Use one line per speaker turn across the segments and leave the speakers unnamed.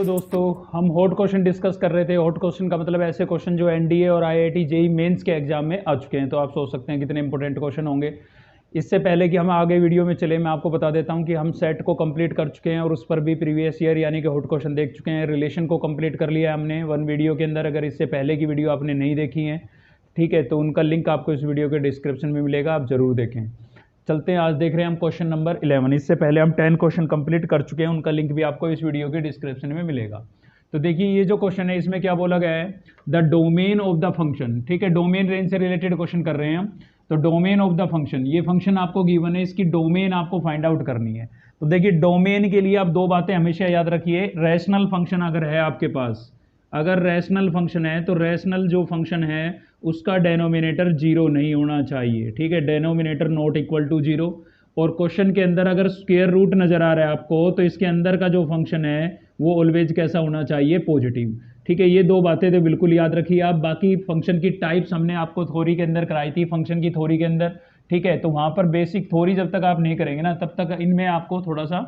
दोस्तों, हम hot question discuss कर रहे थे। हॉट क्वेश्चन का मतलब ऐसे क्वेश्चन जो एनडीए और आईआईटी जेईई मेंस के एग्जाम में आ चुके हैं। तो आप सोच सकते हैं कितने इंपॉर्टेंट क्वेश्चन होंगे। इससे पहले कि हम आगे वीडियो में चले, मैं आपको बता देता हूं कि हम सेट को कंप्लीट कर चुके हैं और उस पर भी प्रीवियस ईयर यानी कि हॉट क्वेश्चन देख चुके हैं। रिलेशन को कंप्लीट कर लिया हमने वन वीडियो के अंदर। अगर इससे पहले की वीडियो आपने नहीं देखी है, ठीक है, तो उनका लिंक आपको इस वीडियो के डिस्क्रिप्शन में मिलेगा, आप जरूर देखें। चलते हैं, आज देख रहे हैं हम क्वेश्चन नंबर 11। इससे पहले हम 10 क्वेश्चन कंप्लीट कर चुके हैं, उनका लिंक भी आपको इस वीडियो के डिस्क्रिप्शन में मिलेगा। तो देखिए ये जो क्वेश्चन है इसमें क्या बोला गया है, the domain of the function. ठीक है, डोमेन रेंज से रिलेटेड क्वेश्चन कर रहे हैं हम। तो डोमेन ऑफ द फंक्शन, ये फंक्शन आपको गिवन है, इसकी डोमेन आपको फाइंड आउट करनी है। तो देखिए डोमेन के लिए आप दो बातें हमेशा याद रखिए। रैशनल फंक्शन अगर है आपके पास, अगर रैशनल फंक्शन है तो रैशनल जो फंक्शन है उसका डेनोमिनेटर जीरो नहीं होना चाहिए। ठीक है, denominator not equal to zero. और क्वेश्चन के अंदर अगर स्क्वायर रूट नजर आ रहा है आपको, तो इसके अंदर का जो फंक्शन है वो ऑलवेज कैसा होना चाहिए, पॉजिटिव। ठीक है, ये दो बातें तो बिल्कुल याद रखिए आप। बाकी फंक्शन की टाइप्स हमने आपको थ्योरी के अंदर कराई थी, फंक्शन की थ्योरी के अंदर। ठीक है, तो वहां पर बेसिक थ्योरी जब तक आप नहीं करेंगे ना, तब तक इनमें आपको थोड़ा सा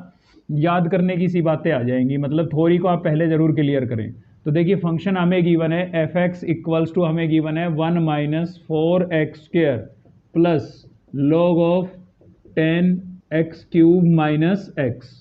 याद करने की सी बातें आ जाएंगी। मतलब थ्योरी को आप पहले जरूर क्लियर करें। तो देखिए फंक्शन हमें गिवन है एफ एक्स इक्वल्स टू, हमें गिवन है 1 minus 4x² plus log of 10x³ minus x।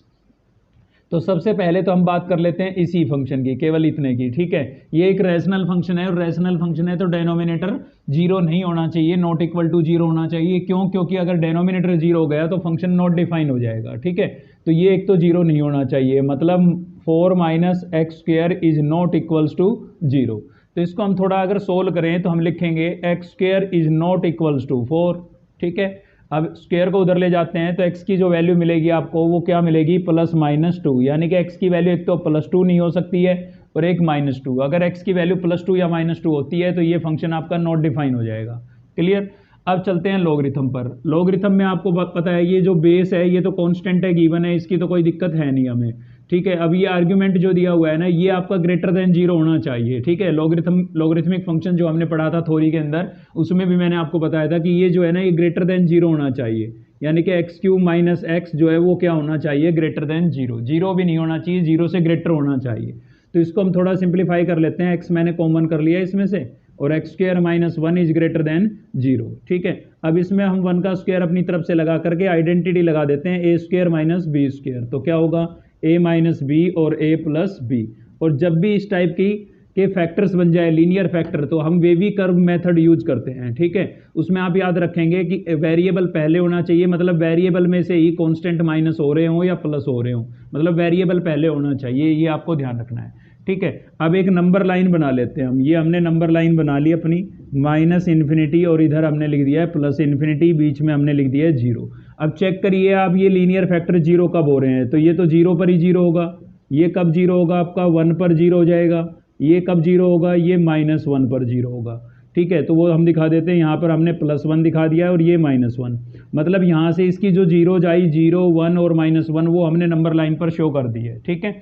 तो सबसे पहले तो हम बात कर लेते हैं इसी फंक्शन की, केवल इतने की। ठीक है, ये एक रैशनल फंक्शन है और रैशनल फंक्शन है तो डेनोमिनेटर जीरो नहीं होना चाहिए, नॉट इक्वल टू जीरो होना चाहिए। क्यों? क्योंकि अगर डेनोमिनेटर जीरो हो गया तो फंक्शन नॉट डिफाइन हो जाएगा। ठीक है, तो ये एक तो जीरो नहीं होना चाहिए, मतलब 4 minus x² is not equals to zero. तो इसको हम थोड़ा अगर सोल्व करें तो हम लिखेंगे x² is not equals to 4। ठीक है, अब स्क्वायर को उधर ले जाते हैं तो x की जो वैल्यू मिलेगी आपको वो क्या मिलेगी, +-2। यानी कि x की वैल्यू एक तो +2 नहीं हो सकती है और एक -2। अगर x की वैल्यू +2 या -2 होती है तो ये फंक्शन आपका नॉट डिफाइन हो जाएगा। क्लियर? अब चलते हैं लॉगरिथम पर। लॉगरिथम में आपको पता है ये जो बेस है ये तो कांस्टेंट है, गिवन है, इसकी तो कोई दिक्कत है नहीं हमें। ठीक है, अब ये आर्ग्यूमेंट जो दिया हुआ है ना, ये आपका ग्रेटर देन जीरो होना चाहिए। ठीक है, लॉगरिथमिक फंक्शन जो हमने पढ़ा था थ्योरी के अंदर, उसमें भी मैंने आपको बताया था कि ये जो है ना ये ग्रेटर देन जीरो होना चाहिए। यानी कि x³ माइनस x जो है वो क्या होना चाहिए, ग्रेटर देन जीरो। जीरो भी नहीं होना चाहिए, जीरो से ग्रेटर होना चाहिए। तो इसको हम थोड़ा सिंप्लीफाई कर लेते हैं। x मैंने कॉमन कर लिया इसमें से, और x² minus 1 is greater than zero. ठीक है, अब इसमें हम 1 का स्क्वायर अपनी तरफ से लगा करके आइडेंटिटी लगा देते हैं, a² माइनस b²। तो क्या होगा, a माइनस बी और a प्लस बी। और जब भी इस टाइप की के फैक्टर्स बन जाए लीनियर फैक्टर, तो हम वेवी कर्व मेथड यूज करते हैं। ठीक है, उसमें आप याद रखेंगे कि वेरिएबल पहले होना चाहिए, मतलब वेरिएबल में से ही कांस्टेंट माइनस हो रहे हो या प्लस हो रहे हो, मतलब वेरिएबल पहले होना चाहिए, ये आपको ध्यान रखना है। ठीक है, अब एक नंबर लाइन बना लेते हैं हम। ये हमने नंबर लाइन बना ली अपनी, -∞, और इधर हमने लिख दिया है +∞, बीच में हमने लिख दिया है जीरो। अब चेक करिए आप, ये लीनियर फैक्टर जीरो कब हो रहे हैं, तो ये तो जीरो पर ही जीरो होगा। ये कब जीरो होगा आपका, 1 पर जीरो हो जाएगा। ये कब जीरो होगा, ये -1 पर जीरो होगा। ठीक है, तो वो हम दिखा देते हैं, यहाँ पर हमने +1 दिखा दिया है और ये -1। मतलब यहाँ से इसकी जो जीरोज आई, 0, 1 और -1, वो हमने नंबर लाइन पर शो कर दी है। ठीक है,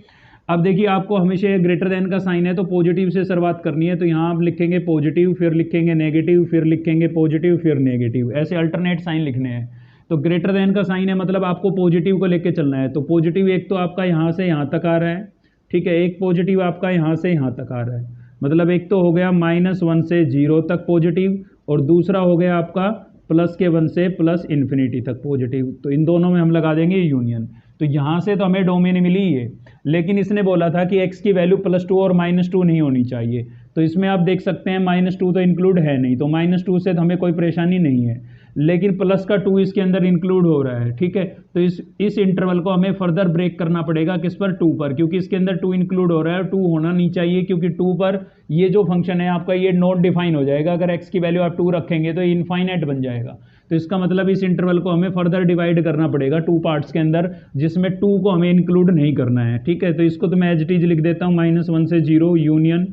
अब देखिए आपको हमेशा ग्रेटर देन का साइन है तो पॉजिटिव से शुरुआत करनी है। तो यहाँ आप लिखेंगे पॉजिटिव, फिर लिखेंगे नेगेटिव, फिर लिखेंगे पॉजिटिव, फिर नेगेटिव, ऐसे अल्टरनेट साइन लिखने हैं। तो ग्रेटर देन का साइन है मतलब आपको पॉजिटिव को लेके चलना है। तो पॉजिटिव एक तो आपका यहाँ से यहाँ तक आ रहा है। ठीक है, एक पॉजिटिव आपका यहाँ से यहाँ तक आ रहा है, मतलब एक तो हो गया -1 से 0 तक पॉजिटिव, और दूसरा हो गया आपका +1 से +∞ तक पॉजिटिव। तो इन दोनों में हम लगा देंगे यूनियन। तो यहाँ से तो हमें डोमेन मिली है, लेकिन इसने बोला था कि x की वैल्यू +2 और -2 नहीं होनी चाहिए। तो इसमें आप देख सकते हैं -2 तो इंक्लूड है नहीं, तो -2 से तो हमें कोई परेशानी नहीं है, लेकिन प्लस का 2 इसके अंदर इंक्लूड हो रहा है। ठीक है, तो इस इंटरवल को हमें फर्दर ब्रेक करना पड़ेगा, किस पर, 2 पर, क्योंकि इसके अंदर 2 इंक्लूड हो रहा है, 2 होना नहीं चाहिए, क्योंकि 2 पर ये जो फंक्शन है आपका ये नॉट डिफाइन हो जाएगा। अगर x की वैल्यू आप 2 रखेंगे तो इनफाइनाइट बन जाएगा। तो इसका मतलब इस इंटरवल को हमें फर्दर डिवाइड करना पड़ेगा 2 पार्ट्स के अंदर, जिसमें 2 को हमें इंक्लूड नहीं करना है। ठीक है, तो इसको तो मैं एज इट इज लिख देता हूँ, -1 से 0 यूनियन,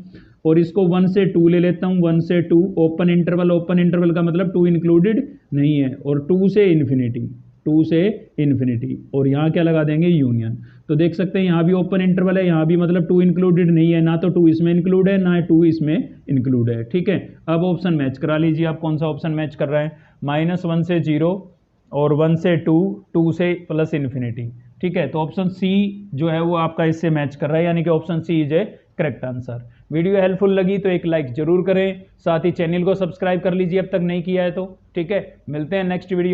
और इसको 1 से 2 ले लेता हूँ, 1 से 2 ओपन इंटरवल। ओपन इंटरवल का मतलब 2 इंक्लूडेड नहीं है, और 2 से इन्फिनिटी, 2 से इन्फिनिटी, और यहाँ क्या लगा देंगे, यूनियन। तो देख सकते हैं यहाँ भी ओपन इंटरवल है, यहाँ भी मतलब 2 इंक्लूडेड नहीं है, ना तो 2 इसमें इंक्लूड है ना 2 इसमें इंक्लूड है। ठीक है, अब ऑप्शन मैच करा लीजिए आप, कौन सा ऑप्शन मैच कर रहा है, -1 से 0 और 1 से 2, 2 से +∞। ठीक है, तो ऑप्शन सी जो है वो आपका इससे मैच कर रहा है, यानी कि option C is a correct answer. Video helpful लगी तो एक लाइक जरूर करें, साथ ही चैनल को सब्सक्राइब कर लीजिए अब तक नहीं किया है तो। ठीक है, मिलते हैं नेक्स्ट वीडियो।